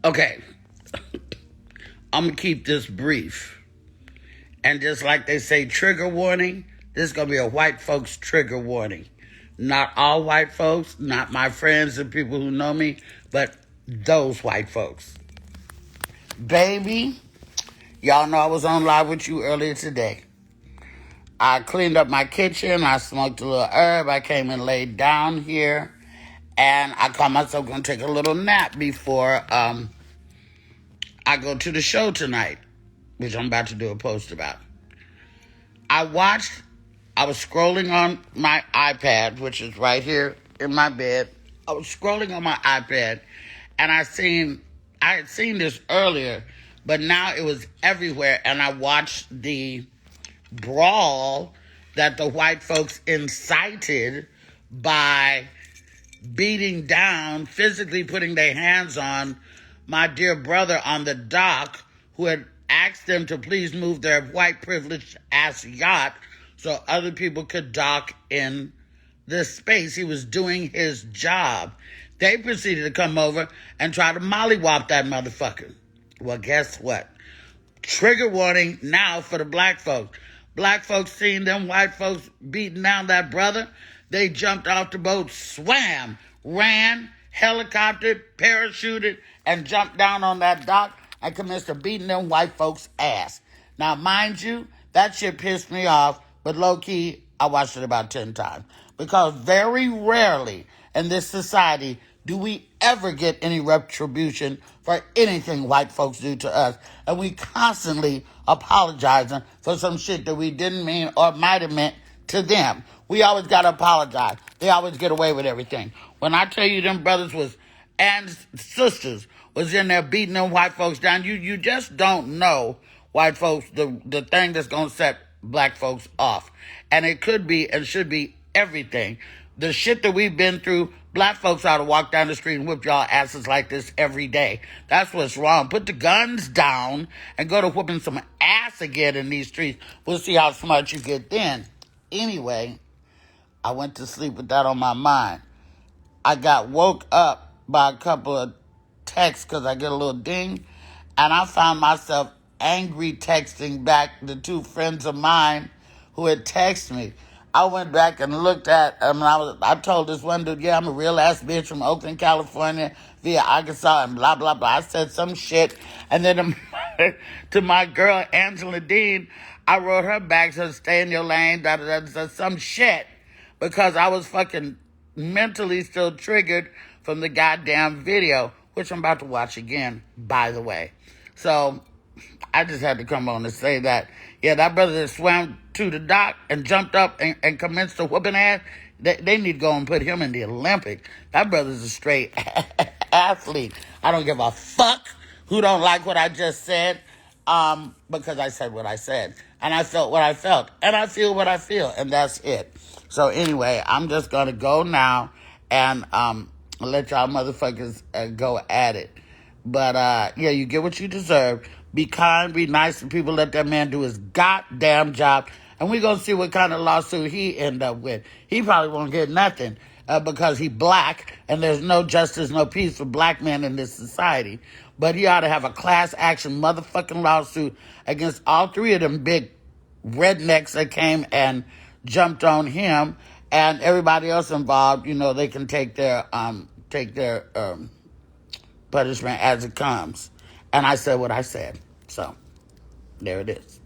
Okay, I'm going to keep this brief. And just like they say, trigger warning, this is going to be a white folks trigger warning. Not all white folks, not my friends and people who know me, but those white folks. Baby, y'all know I was on live with you earlier today. I cleaned up my kitchen. I smoked a little herb. I came and laid down here. And I called myself going to take a little nap before I go to the show tonight, which I'm about to do a post about. I was scrolling on my iPad, which is right here in my bed. I was scrolling on my iPad, and I had seen this earlier, but now it was everywhere, and I watched the brawl that the white folks incited by beating down, physically putting their hands on my dear brother on the dock, who had asked them to please move their white privileged ass yacht so other people could dock in this space. He was doing his job. They proceeded to come over and try to mollywop that motherfucker. Well, guess what? Trigger warning now for the black folks. Black folks seeing them white folks beating down that brother. They jumped off the boat, swam, ran, helicoptered, parachuted, and jumped down on that dock and commenced to beating them white folks' ass. Now, mind you, that shit pissed me off, but low-key, I watched it about 10 times. Because very rarely in this society do we ever get any retribution for anything white folks do to us. And we constantly apologizing for some shit that we didn't mean or might have meant to them. We always got to apologize. They always get away with everything. When I tell you them brothers and sisters was in there beating them white folks down, you just don't know white folks, the thing that's going to set black folks off. And it could be and should be everything. The shit that we've been through, black folks ought to walk down the street and whip y'all asses like this every day. That's what's wrong. Put the guns down and go to whooping some ass again in these streets. We'll see how smart you get then. Anyway, I went to sleep with that on my mind. I got woke up by a couple of texts because I get a little ding, and I found myself angry texting back the two friends of mine who had texted me. I went back and looked at I told this one dude, yeah, I'm a real ass bitch from Oakland, California, via Arkansas, and blah, blah, blah. I said some shit. And then to my girl, Angela Dean, I wrote her back, said, stay in your lane, some shit. Because I was fucking mentally still triggered from the goddamn video, which I'm about to watch again, by the way. So I just had to come on and say that. Yeah, that brother that swam to the dock and jumped up and commenced to whooping ass, they need to go and put him in the Olympics. That brother's a straight athlete. I don't give a fuck who don't like what I just said, because I said what I said. And I felt what I felt. And I feel what I feel. And that's it. So anyway, I'm just going to go now and let y'all motherfuckers go at it. But, yeah, you get what you deserve. Be kind, be nice to people. Let that man do his goddamn job. And we're going to see what kind of lawsuit he end up with. He probably won't get nothing because he black and there's no justice, no peace for black men in this society. But he ought to have a class action motherfucking lawsuit against all three of them big rednecks that came and jumped on him, and everybody else involved. You know, they can take their punishment as it comes. And I said what I said. So, there it is.